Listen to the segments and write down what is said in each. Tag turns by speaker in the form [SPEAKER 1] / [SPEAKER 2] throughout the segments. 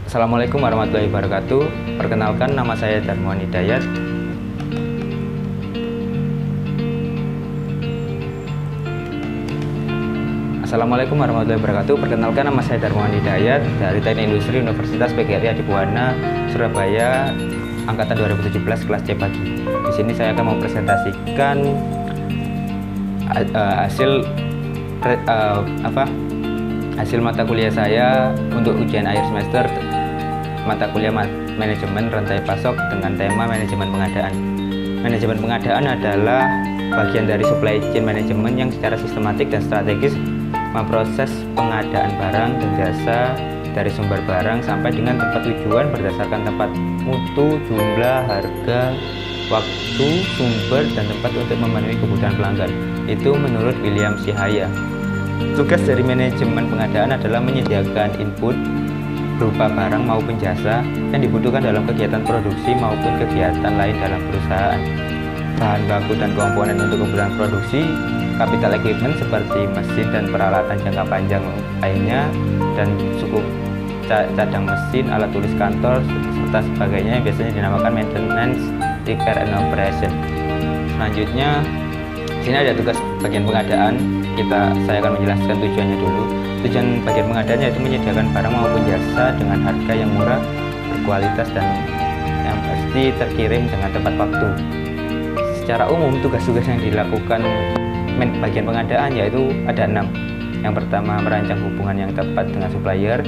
[SPEAKER 1] Assalamualaikum warahmatullahi wabarakatuh. Perkenalkan, nama saya Darmawan Hidayat. Assalamualaikum warahmatullahi wabarakatuh. Perkenalkan, nama saya Darmawan Hidayat dari Teknik Industri Universitas PGRI Adibuwana, Surabaya, angkatan 2017 kelas C pagi. Di sini saya akan mempresentasikan hasil mata kuliah saya untuk ujian akhir semester mata kuliah manajemen rantai pasok dengan tema manajemen pengadaan. Manajemen pengadaan adalah bagian dari supply chain management yang secara sistematik dan strategis memproses pengadaan barang dan jasa dari sumber barang sampai dengan tempat tujuan berdasarkan tempat mutu, jumlah, harga, waktu, sumber, dan tempat untuk memenuhi kebutuhan pelanggan. Itu menurut William C. Haya. Tugas dari manajemen pengadaan adalah menyediakan input berupa barang maupun jasa yang dibutuhkan dalam kegiatan produksi maupun kegiatan lain dalam perusahaan. Bahan baku dan komponen untuk kebutuhan produksi, capital equipment seperti mesin dan peralatan jangka panjang lainnya, dan cukup cadang mesin, alat tulis kantor, serta sebagainya yang biasanya dinamakan maintenance, repair, and operation. Selanjutnya, di sini ada tugas bagian pengadaan. Saya akan menjelaskan tujuannya dulu. Tujuan bagian pengadaan yaitu menyediakan barang maupun jasa dengan harga yang murah, berkualitas, dan yang pasti terkirim dengan tepat waktu. Secara umum, tugas-tugas yang dilakukan bagian pengadaan yaitu ada 6. Yang pertama, merancang hubungan yang tepat dengan supplier.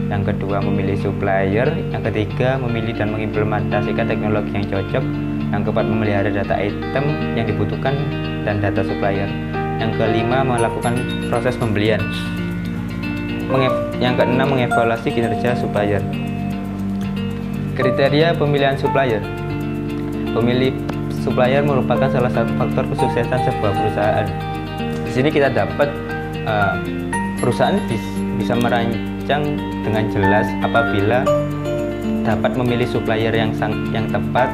[SPEAKER 1] Yang kedua, memilih supplier. Yang ketiga, memilih dan mengimplementasikan teknologi yang cocok. Yang keempat, memelihara data item yang dibutuhkan dan data supplier. Yang kelima, melakukan proses pembelian. Yang keenam, mengevaluasi kinerja supplier. Kriteria pemilihan supplier. Pemilih supplier merupakan salah satu faktor kesuksesan sebuah perusahaan. Di sini kita dapat perusahaan bisa merancang dengan jelas apabila dapat memilih supplier yang tepat.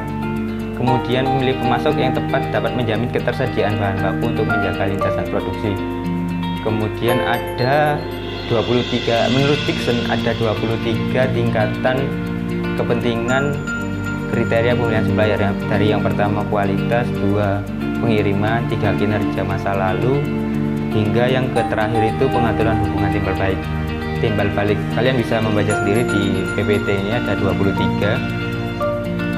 [SPEAKER 1] Kemudian memilih pemasok yang tepat dapat menjamin ketersediaan bahan baku untuk menjaga lintasan produksi. Kemudian ada 23, menurut Dixon ada 23 tingkatan kepentingan kriteria pemilihan supplier. Dari yang pertama kualitas, 2 pengiriman, 3 kinerja masa lalu, hingga yang terakhir itu pengaturan hubungan timbal balik. Kalian bisa membaca sendiri di PPT ini ada 23.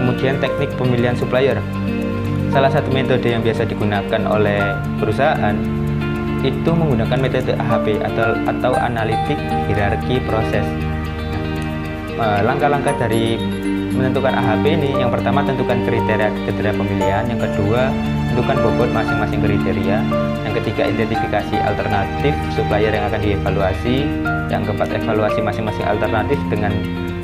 [SPEAKER 1] Kemudian teknik pemilihan supplier. Salah satu metode yang biasa digunakan oleh perusahaan itu menggunakan metode AHP atau analitik hierarki proses. Langkah-langkah dari menentukan AHP ini, yang pertama tentukan kriteria pemilihan, yang kedua tentukan bobot masing-masing kriteria, yang ketiga identifikasi alternatif supplier yang akan dievaluasi, yang keempat evaluasi masing-masing alternatif dengan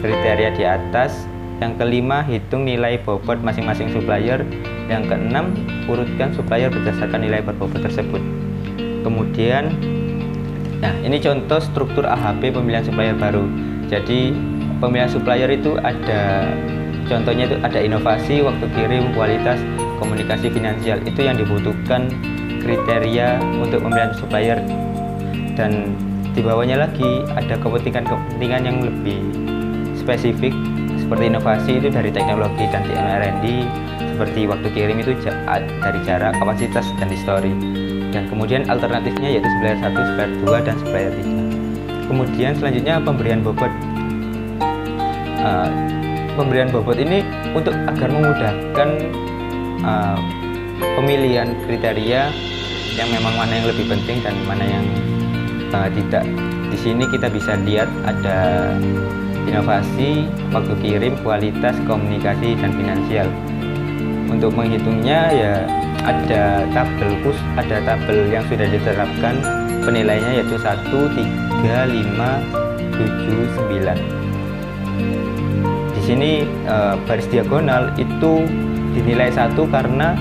[SPEAKER 1] kriteria di atas, yang kelima hitung nilai bobot masing-masing supplier, yang keenam urutkan supplier berdasarkan nilai berbobot tersebut. Kemudian, ini contoh struktur AHP pemilihan supplier baru. Jadi pemilihan supplier itu contohnya itu ada inovasi, waktu kirim, kualitas, komunikasi, finansial. Itu yang dibutuhkan kriteria untuk pemilihan supplier. Dan di bawahnya lagi ada kepentingan yang lebih spesifik seperti inovasi itu dari teknologi dan R&D, seperti waktu kirim itu dari jarak, kapasitas, dan histori. Dan kemudian alternatifnya yaitu supplier 1, supplier 2, dan supplier 3. Kemudian selanjutnya pemberian bobot. Pemberian bobot ini agar memudahkan pemilihan kriteria yang memang mana yang lebih penting dan mana yang tidak. Di sini kita bisa lihat ada inovasi, waktu kirim, kualitas, komunikasi, dan finansial. Untuk menghitungnya ya ada tabel yang sudah diterapkan penilaiannya yaitu 1, 3, 5, 7, 9. Di sini baris diagonal itu dinilai 1 karena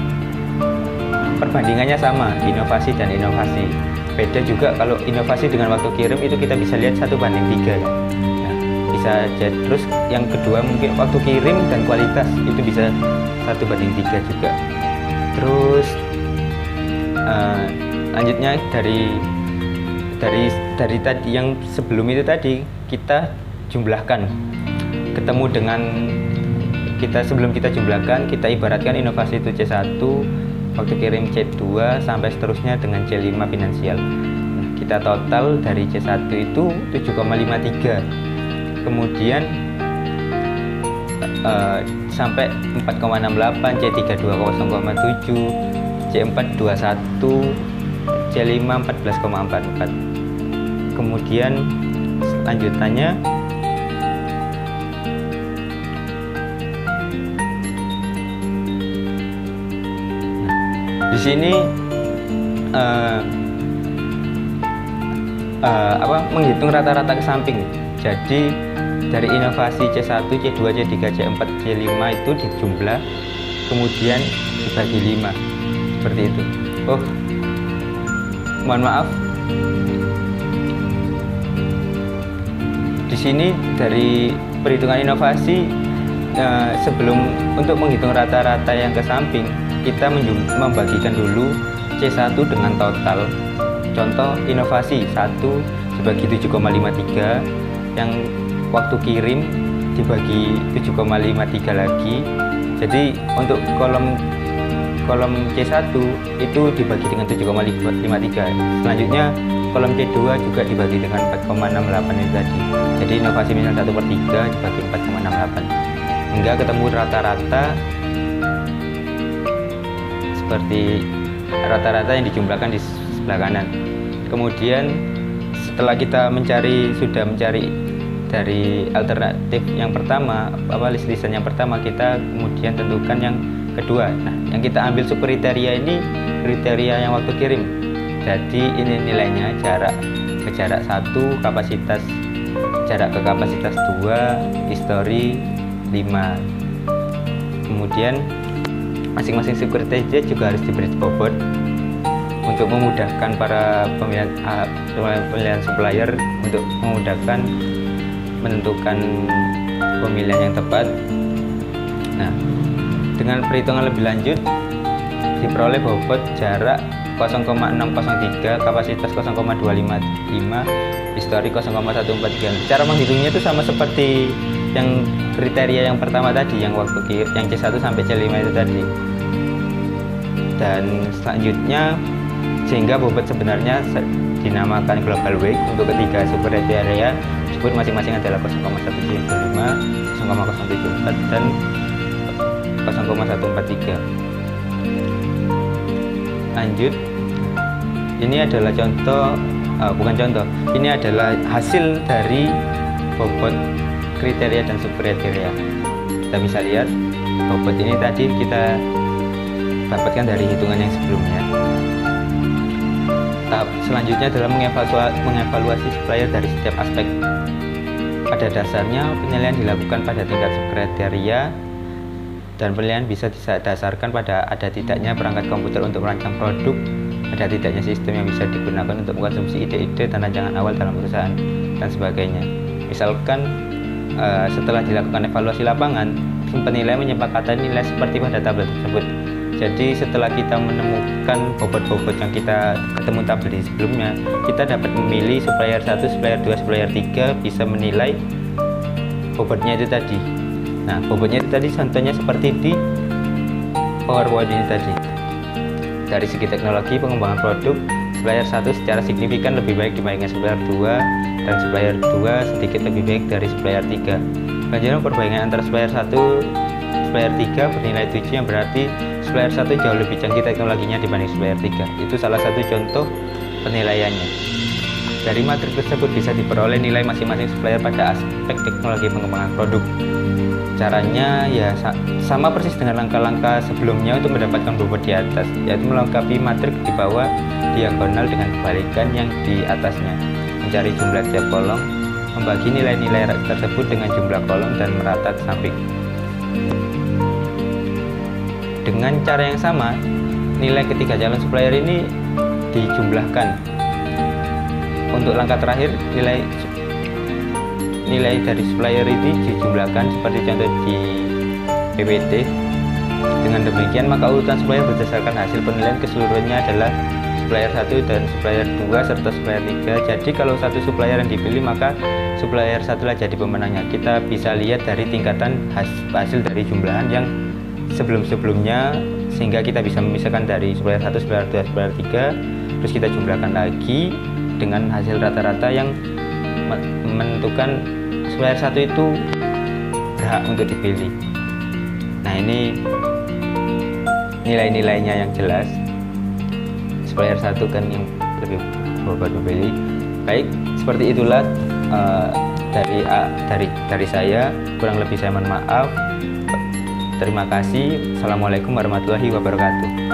[SPEAKER 1] perbandingannya sama, inovasi dan inovasi. Beda juga kalau inovasi dengan waktu kirim itu kita bisa lihat 1:3 ya. Terus yang kedua mungkin waktu kirim dan kualitas itu bisa 1:3 juga. Terus lanjutnya dari tadi yang sebelum itu tadi kita jumlahkan ketemu dengan kita sebelum kita jumlahkan, kita ibaratkan inovasi itu C1, waktu kirim C2 sampai seterusnya dengan C5 finansial. Kita total dari C1 itu 7,53, kemudian sampai 4,68, C3 2,0,7, C4 21, C5 14,44. Kemudian lanjutannya di sini menghitung rata-rata ke samping. Jadi dari inovasi C1, C2, C3, C4, C5 itu dijumlah kemudian dibagi 5 seperti itu. Oh, mohon maaf, di sini dari perhitungan inovasi sebelum untuk menghitung rata-rata yang ke samping, kita membagikan dulu C1 dengan total. Contoh inovasi 1 dibagi 7,53, yang waktu kirim dibagi 7,53 lagi. Jadi untuk kolom C1 itu dibagi dengan 7,53. Selanjutnya kolom C2 juga dibagi dengan 4,68 itu tadi. Jadi inovasi misal 1/3 dibagi 4,68 hingga ketemu rata-rata seperti rata-rata yang dijumlahkan di sebelah kanan. Kemudian setelah kita sudah mencari dari alternatif yang pertama, list-listan yang pertama, kita kemudian tentukan yang kedua. Nah, yang kita ambil subkriteria ini kriteria yang waktu kirim. Jadi ini nilainya jarak ke jarak 1, kapasitas jarak ke kapasitas 2, histori 5. Kemudian masing-masing subkriteria juga harus diberi bobot untuk memudahkan para pemilihan supplier, untuk memudahkan menentukan pemilihan yang tepat. Nah, dengan perhitungan lebih lanjut diperoleh bobot jarak 0,603, kapasitas 0,255, histori 0,143. Cara menghitungnya itu sama seperti yang kriteria yang pertama tadi, yang waktu yang C1 sampai C5 itu tadi. Dan selanjutnya sehingga bobot sebenarnya dinamakan global weight untuk ketiga subkriteria disebut masing-masing adalah 0,175, 0,074 dan 0,143. Lanjut, ini adalah ini adalah hasil dari bobot kriteria dan subkriteria. Kita bisa lihat bobot ini tadi kita dapatkan dari hitungan yang sebelumnya. Tahap selanjutnya adalah mengevaluasi supplier dari setiap aspek. Pada dasarnya penilaian dilakukan pada tingkat subkriteria, dan penilaian bisa didasarkan pada ada tidaknya perangkat komputer untuk merancang produk, ada tidaknya sistem yang bisa digunakan untuk mengkonsumsi ide-ide dan rancangan awal dalam perusahaan, dan sebagainya. Misalkan setelah dilakukan evaluasi lapangan, penilai menyepakati nilai seperti pada tabel tersebut. Jadi setelah kita menemukan bobot-bobot yang kita ketemu tabel di sebelumnya, kita dapat memilih supplier 1, supplier 2, supplier 3, bisa menilai bobotnya itu tadi. Nah, bobotnya itu tadi contohnya seperti di PowerPoint ini tadi. Dari segi teknologi pengembangan produk, supplier 1 secara signifikan lebih baik dibandingkan supplier 2, dan supplier 2 sedikit lebih baik dari supplier 3. Selanjutnya perbandingan antara supplier 1 supplier 3 bernilai 7, yang berarti supplier 1 jauh lebih canggih teknologinya dibanding supplier 3. Itu salah satu contoh penilaiannya. Dari matrik tersebut bisa diperoleh nilai masing-masing supplier pada aspek teknologi pengembangan produk. Caranya ya sama persis dengan langkah-langkah sebelumnya untuk mendapatkan bobot di atas, yaitu melengkapi matrik di bawah diagonal dengan kebalikan yang di atasnya, mencari jumlah tiap kolom, membagi nilai-nilai tersebut dengan jumlah kolom dan merata ke samping. Dengan cara yang sama, nilai ketiga calon supplier ini dijumlahkan. Untuk langkah terakhir, nilai dari supplier ini dijumlahkan seperti contoh di PPT. Dengan demikian, maka urutan supplier berdasarkan hasil penilaian keseluruhannya adalah supplier 1 dan supplier 2 serta supplier 3. Jadi kalau satu supplier yang dipilih, maka supplier 1 lah jadi pemenangnya. Kita bisa lihat dari tingkatan hasil dari jumlahan yang sebelum-sebelumnya, sehingga kita bisa memisahkan dari supplier 1, supplier 2, supplier 3, terus kita jumlahkan lagi dengan hasil rata-rata yang menentukan supplier 1 itu berhak untuk dipilih. Nah, ini nilai-nilainya yang jelas. Supplier 1 kan yang lebih bobot dipilih. Baik, seperti itulah dari saya. Kurang lebih saya mohon maaf. Terima kasih. Assalamualaikum warahmatullahi wabarakatuh.